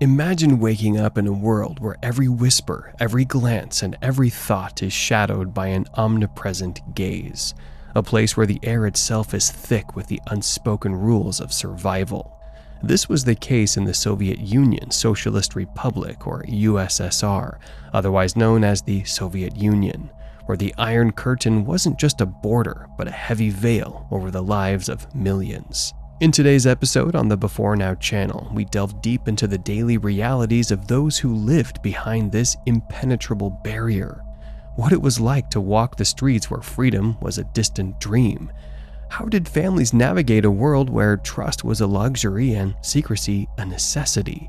Imagine waking up in a world where every whisper, every glance, and every thought is shadowed by an omnipresent gaze, a place where the air itself is thick with the unspoken rules of survival. This was the case in the Soviet Union Socialist Republic, or USSR, otherwise known as the Soviet Union, where the Iron Curtain wasn't just a border, but a heavy veil over the lives of millions. In today's episode on the Before Now channel, we delve deep into the daily realities of those who lived behind this impenetrable barrier. What it was like to walk the streets where freedom was a distant dream. How did families navigate a world where trust was a luxury and secrecy a necessity?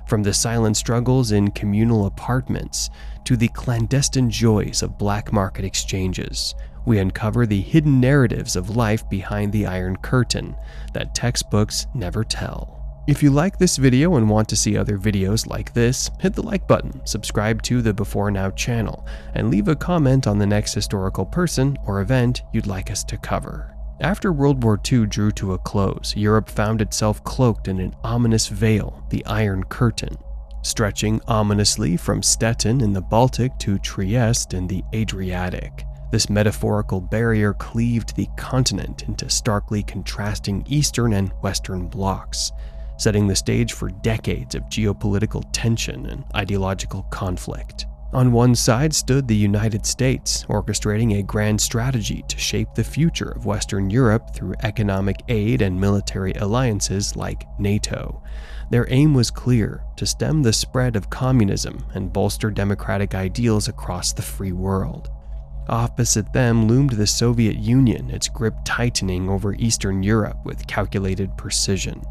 From the silent struggles in communal apartments to the clandestine joys of black market exchanges, we uncover the hidden narratives of life behind the Iron Curtain that textbooks never tell. If you like this video and want to see other videos like this, hit the like button, subscribe to the Before Now channel, and leave a comment on the next historical person or event you'd like us to cover. After World War II drew to a close, Europe found itself cloaked in an ominous veil, the Iron Curtain, stretching ominously from Stettin in the Baltic to Trieste in the Adriatic. This metaphorical barrier cleaved the continent into starkly contrasting Eastern and Western blocs, setting the stage for decades of geopolitical tension and ideological conflict. On one side stood the United States, orchestrating a grand strategy to shape the future of Western Europe through economic aid and military alliances like NATO. Their aim was clear: to stem the spread of communism and bolster democratic ideals across the free world. Opposite them loomed the Soviet Union, its grip tightening over Eastern Europe with calculated precision.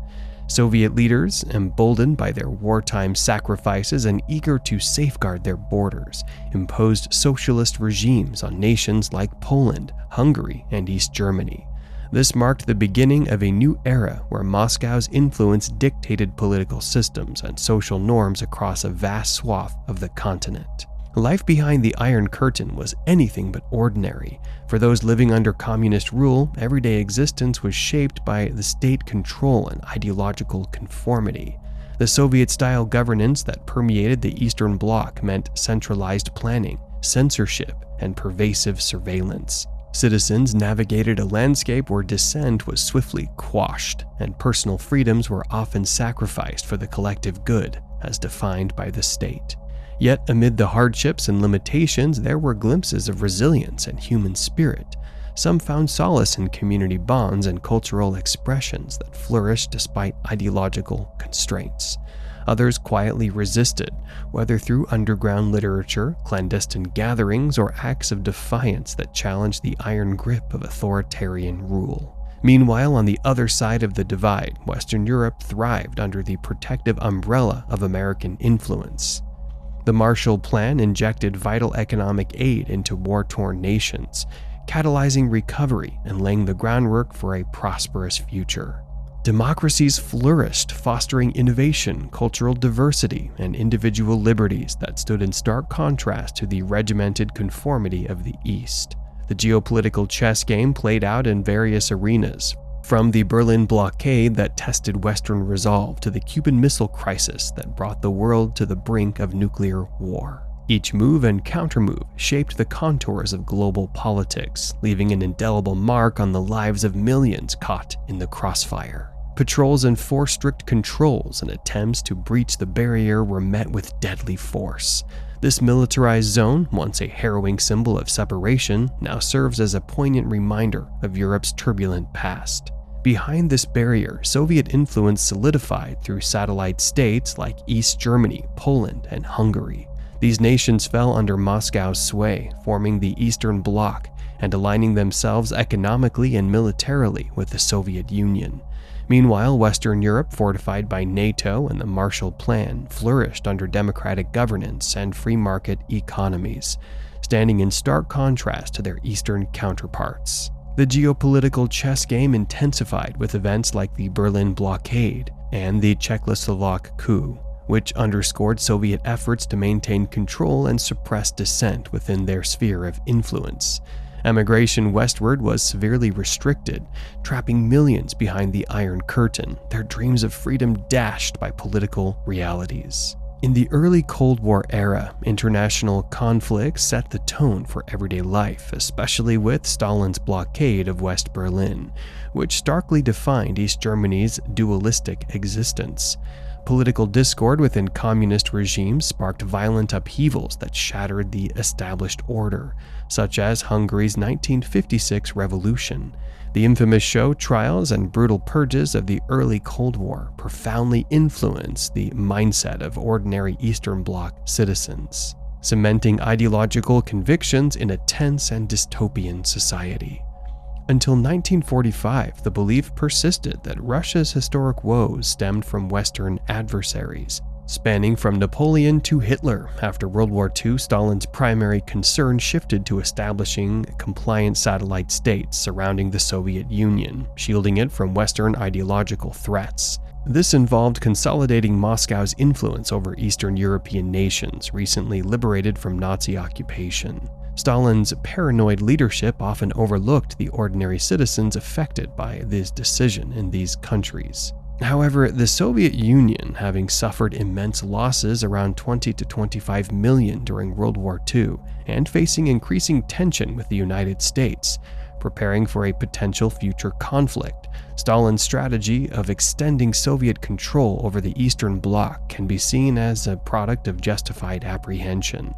Soviet leaders, emboldened by their wartime sacrifices and eager to safeguard their borders, imposed socialist regimes on nations like Poland, Hungary, and East Germany. This marked the beginning of a new era where Moscow's influence dictated political systems and social norms across a vast swath of the continent. Life behind the Iron Curtain was anything but ordinary. For those living under communist rule, everyday existence was shaped by the state control and ideological conformity. The Soviet-style governance that permeated the Eastern Bloc meant centralized planning, censorship, and pervasive surveillance. Citizens navigated a landscape where dissent was swiftly quashed, and personal freedoms were often sacrificed for the collective good, as defined by the state. Yet, amid the hardships and limitations, there were glimpses of resilience and human spirit. Some found solace in community bonds and cultural expressions that flourished despite ideological constraints. Others quietly resisted, whether through underground literature, clandestine gatherings, or acts of defiance that challenged the iron grip of authoritarian rule. Meanwhile, on the other side of the divide, Western Europe thrived under the protective umbrella of American influence. The Marshall Plan injected vital economic aid into war-torn nations, catalyzing recovery and laying the groundwork for a prosperous future. Democracies flourished, fostering innovation, cultural diversity, and individual liberties that stood in stark contrast to the regimented conformity of the East. The geopolitical chess game played out in various arenas, from the Berlin blockade that tested Western resolve to the Cuban Missile Crisis that brought the world to the brink of nuclear war. Each move and countermove shaped the contours of global politics, leaving an indelible mark on the lives of millions caught in the crossfire. Patrols enforced strict controls, and attempts to breach the barrier were met with deadly force. This militarized zone, once a harrowing symbol of separation, now serves as a poignant reminder of Europe's turbulent past. Behind this barrier, Soviet influence solidified through satellite states like East Germany, Poland, and Hungary. These nations fell under Moscow's sway, forming the Eastern Bloc and aligning themselves economically and militarily with the Soviet Union. Meanwhile, Western Europe, fortified by NATO and the Marshall Plan, flourished under democratic governance and free market economies, standing in stark contrast to their Eastern counterparts. The geopolitical chess game intensified with events like the Berlin blockade and the Czechoslovak coup, which underscored Soviet efforts to maintain control and suppress dissent within their sphere of influence. Emigration westward was severely restricted, trapping millions behind the Iron Curtain, their dreams of freedom dashed by political realities. In the early Cold War era, international conflict set the tone for everyday life, especially with Stalin's blockade of West Berlin, which starkly defined East Germany's dualistic existence. Political discord within communist regimes sparked violent upheavals that shattered the established order, such as Hungary's 1956 revolution. The infamous show trials and brutal purges of the early Cold War profoundly influenced the mindset of ordinary Eastern Bloc citizens, cementing ideological convictions in a tense and dystopian society. Until 1945, the belief persisted that Russia's historic woes stemmed from Western adversaries. Spanning from Napoleon to Hitler, after World War II, Stalin's primary concern shifted to establishing compliant satellite states surrounding the Soviet Union, shielding it from Western ideological threats. This involved consolidating Moscow's influence over Eastern European nations recently liberated from Nazi occupation. Stalin's paranoid leadership often overlooked the ordinary citizens affected by this decision in these countries. However, the Soviet Union, having suffered immense losses around 20 to 25 million during World War II, and facing increasing tension with the United States, preparing for a potential future conflict, Stalin's strategy of extending Soviet control over the Eastern Bloc can be seen as a product of justified apprehension.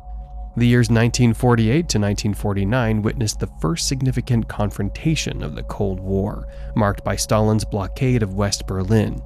The years 1948 to 1949 witnessed the first significant confrontation of the Cold War, marked by Stalin's blockade of West Berlin,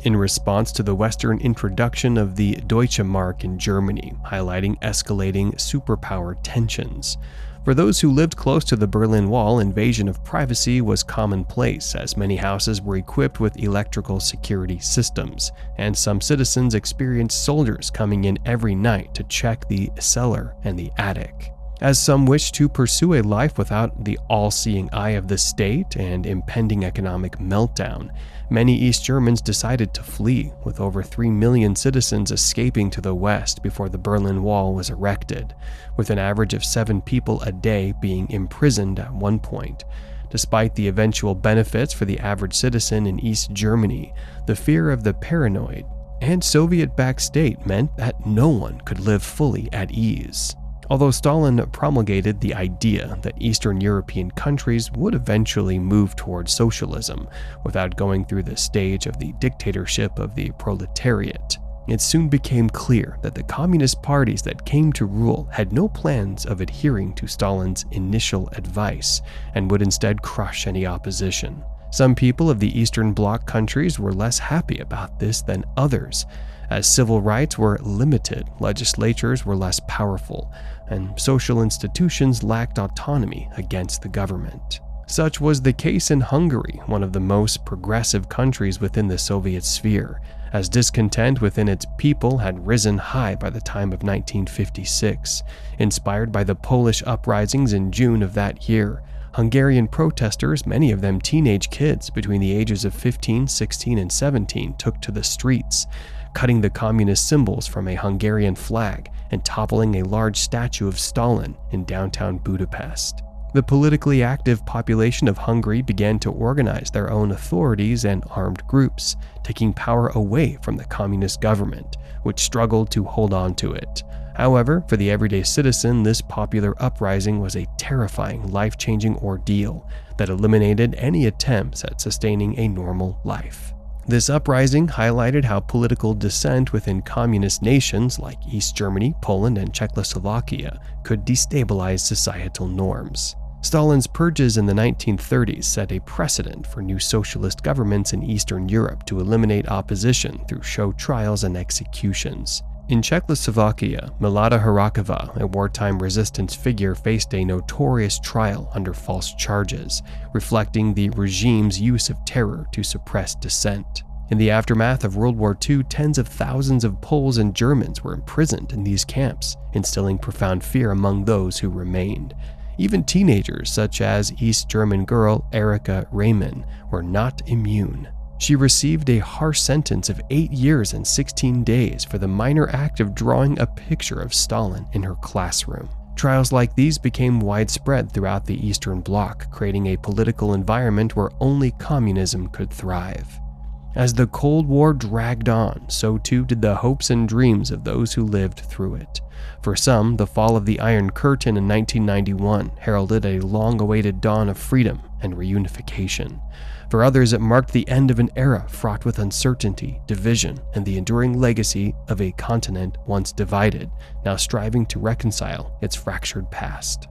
in response to the Western introduction of the Deutsche Mark in Germany, highlighting escalating superpower tensions. For those who lived close to the Berlin Wall, invasion of privacy was commonplace, as many houses were equipped with electrical security systems, and some citizens experienced soldiers coming in every night to check the cellar and the attic. As some wished to pursue a life without the all-seeing eye of the state and impending economic meltdown, many East Germans decided to flee, with over 3 million citizens escaping to the west before the Berlin Wall was erected, with an average of 7 people a day being imprisoned at one point. Despite the eventual benefits for the average citizen in East Germany, the fear of the paranoid and Soviet-backed state meant that no one could live fully at ease. Although Stalin promulgated the idea that Eastern European countries would eventually move towards socialism without going through the stage of the dictatorship of the proletariat, it soon became clear that the communist parties that came to rule had no plans of adhering to Stalin's initial advice and would instead crush any opposition. Some people of the Eastern Bloc countries were less happy about this than others, as civil rights were limited, legislatures were less powerful, and social institutions lacked autonomy against the government. Such was the case in Hungary, one of the most progressive countries within the Soviet sphere, as discontent within its people had risen high by the time of 1956. Inspired by the Polish uprisings in June of that year, Hungarian protesters, many of them teenage kids between the ages of 15, 16, and 17, took to the streets, cutting the communist symbols from a Hungarian flag and toppling a large statue of Stalin in downtown Budapest. The politically active population of Hungary began to organize their own authorities and armed groups, taking power away from the communist government, which struggled to hold on to it. However, for the everyday citizen, this popular uprising was a terrifying, life-changing ordeal that eliminated any attempts at sustaining a normal life. This uprising highlighted how political dissent within communist nations like East Germany, Poland, and Czechoslovakia could destabilize societal norms. Stalin's purges in the 1930s set a precedent for new socialist governments in Eastern Europe to eliminate opposition through show trials and executions. In Czechoslovakia, Milada Horáková, a wartime resistance figure, faced a notorious trial under false charges, reflecting the regime's use of terror to suppress dissent. In the aftermath of World War II, tens of thousands of Poles and Germans were imprisoned in these camps, instilling profound fear among those who remained. Even teenagers, such as East German girl Erika Reimann, were not immune. She received a harsh sentence of 8 years and 16 days for the minor act of drawing a picture of Stalin in her classroom. Trials like these became widespread throughout the Eastern Bloc, creating a political environment where only communism could thrive. As the Cold War dragged on, so too did the hopes and dreams of those who lived through it. For some, the fall of the Iron Curtain in 1991 heralded a long-awaited dawn of freedom and reunification. For others, it marked the end of an era fraught with uncertainty, division, and the enduring legacy of a continent once divided, now striving to reconcile its fractured past.